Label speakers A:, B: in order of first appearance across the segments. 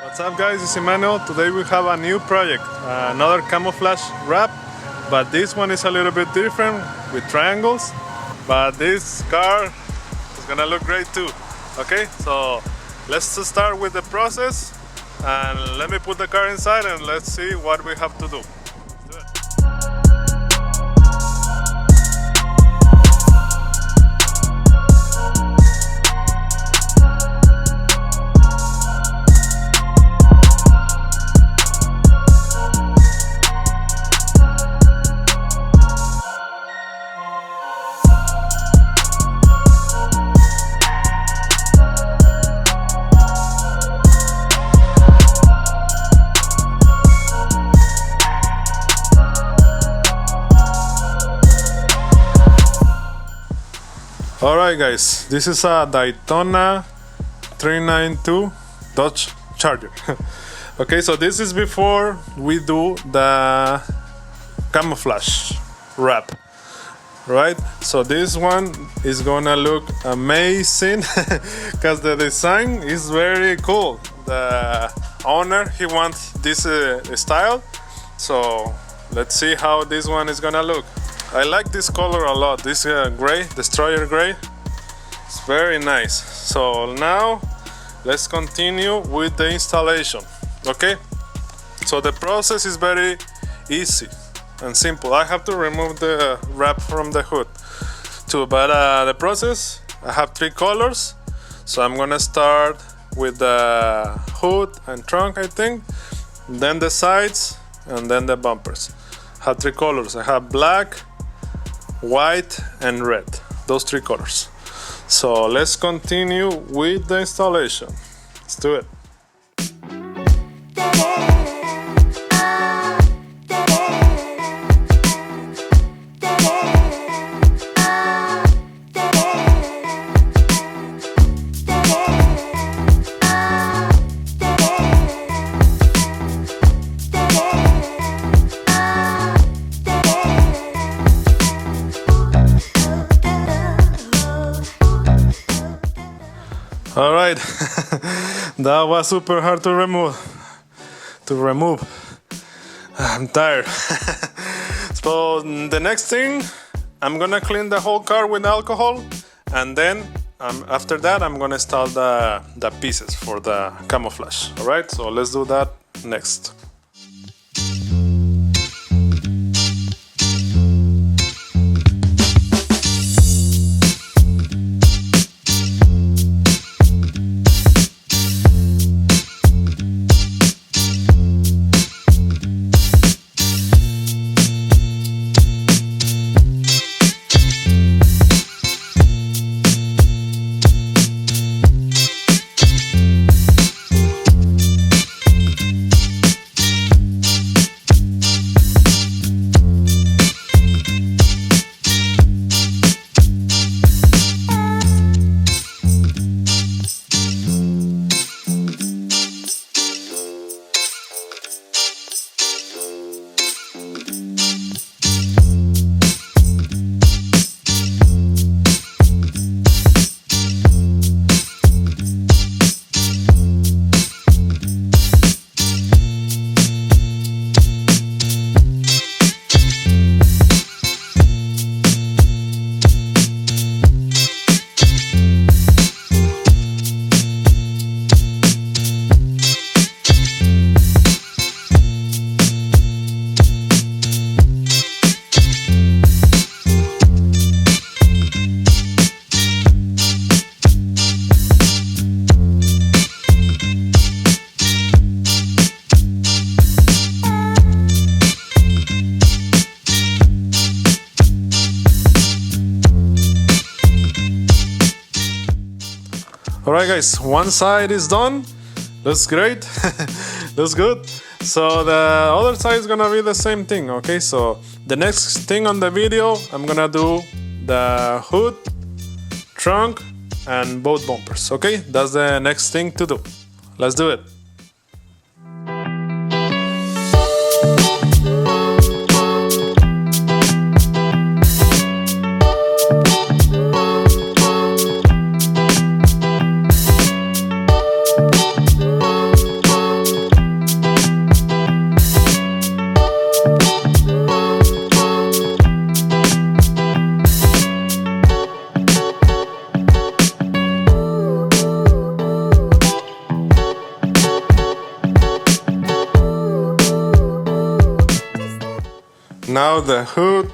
A: What's up guys, it's Emmanuel. Today we have a new project, another camouflage wrap, but this one is a little bit different with triangles, but this car is gonna look great too. Okay, so let's start with the process and let me put the car inside and let's see what we have to do. Let's do it. Alright guys, this is a Daytona 392 Dodge Charger. Okay, so this is before we do the camouflage wrap, right? So this one is gonna look amazing because the design is very cool. The owner, he wants this style, so let's see how this one is gonna look. I like this color a lot, this gray, destroyer gray. It's very nice. So now let's continue with the installation. Okay, so the process is very easy and simple. I have to remove the wrap from the hood too, but the process, I have 3 colors. So I'm gonna start with the hood and trunk, I think, then the sides, and then the bumpers. I have 3 colors. I have black, white and red, those 3 colors. So let's continue with the installation. Let's do it. All right, that was super hard to remove. I'm tired. So the next thing, I'm gonna clean the whole car with alcohol, and then after that, I'm gonna install the pieces for the camouflage. All right, so let's do that next. Alright guys, one side is done. Looks great. Looks good. So the other side is gonna be the same thing. Okay, so the next thing on the video, I'm gonna do the hood, trunk and both bumpers. Okay, that's the next thing to do. Let's do it. now the hood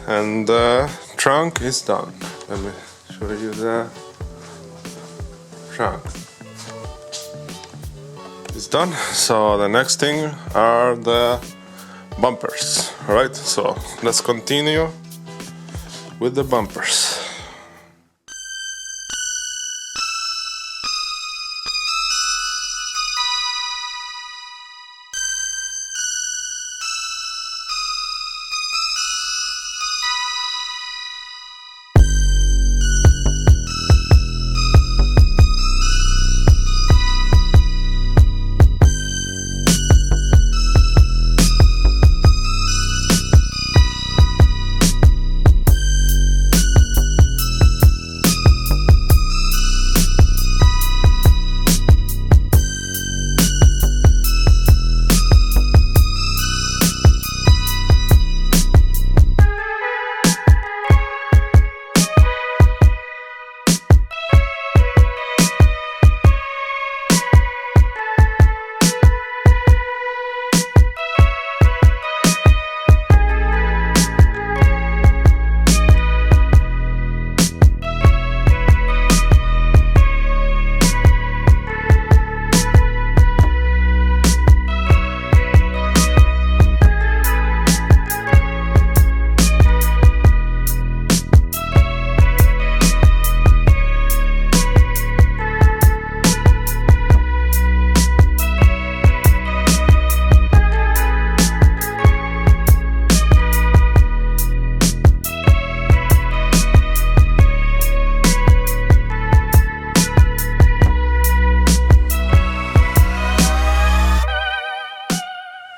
A: and the trunk is done. Let me show you the trunk. It's done. So the next thing are the bumpers. Alright, so let's continue with the bumpers.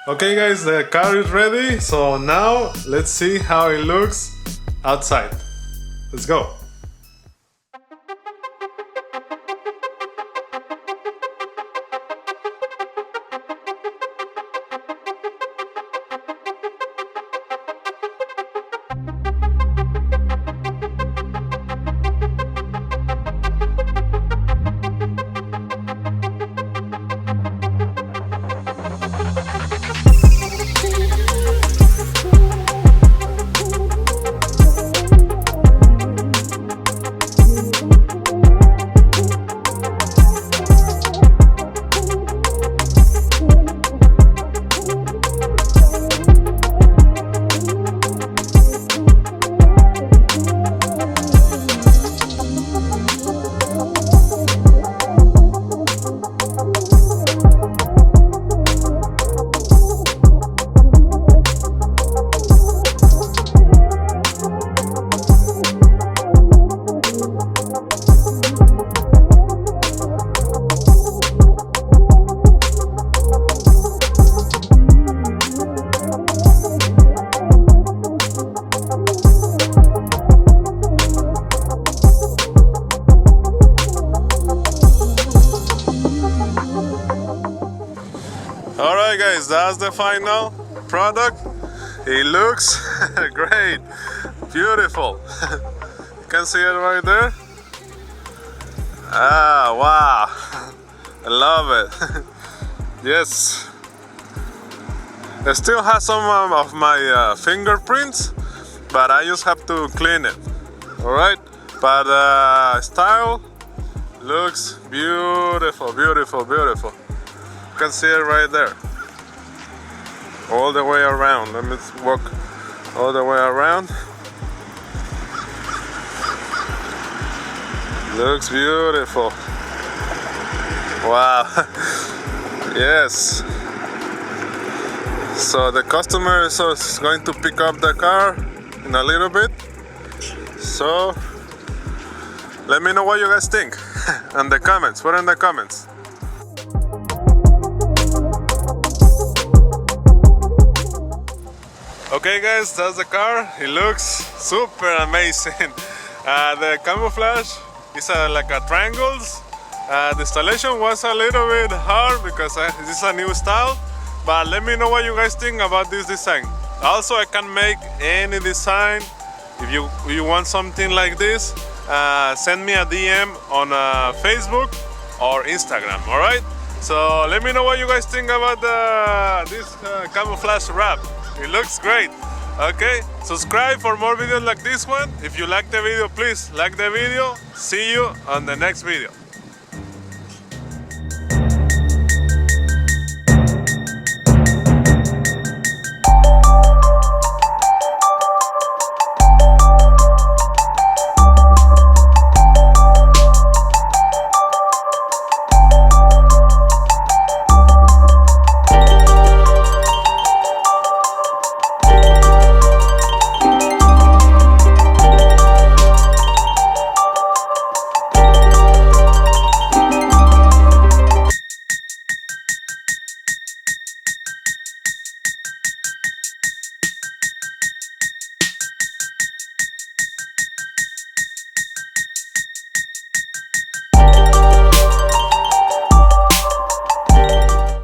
A: Okay guys, the car is ready, so now let's see how it looks outside. Let's go. Alright guys, that's the final product. It looks great, beautiful. You can see it right there. Ah, wow, I love it. Yes, it still has some of my fingerprints, but I just have to clean it. Alright, but style looks beautiful, beautiful, beautiful. You can see it right there, all the way around. Let me walk all the way around. Looks beautiful. Wow. Yes. So the customer is going to pick up the car in a little bit. So let me know what you guys think in the comments. Put in the comments. Okay guys, that's the car. It looks super amazing. The camouflage is like a triangles. The installation was a little bit hard because this is a new style, but let me know what you guys think about this design. Also, I can make any design. If you want something like this, send me a DM on Facebook or Instagram, alright? So let me know what you guys think about this camouflage wrap. It looks great. Okay, subscribe for more videos like this one. If you like the video, please like the video. See you on the next video.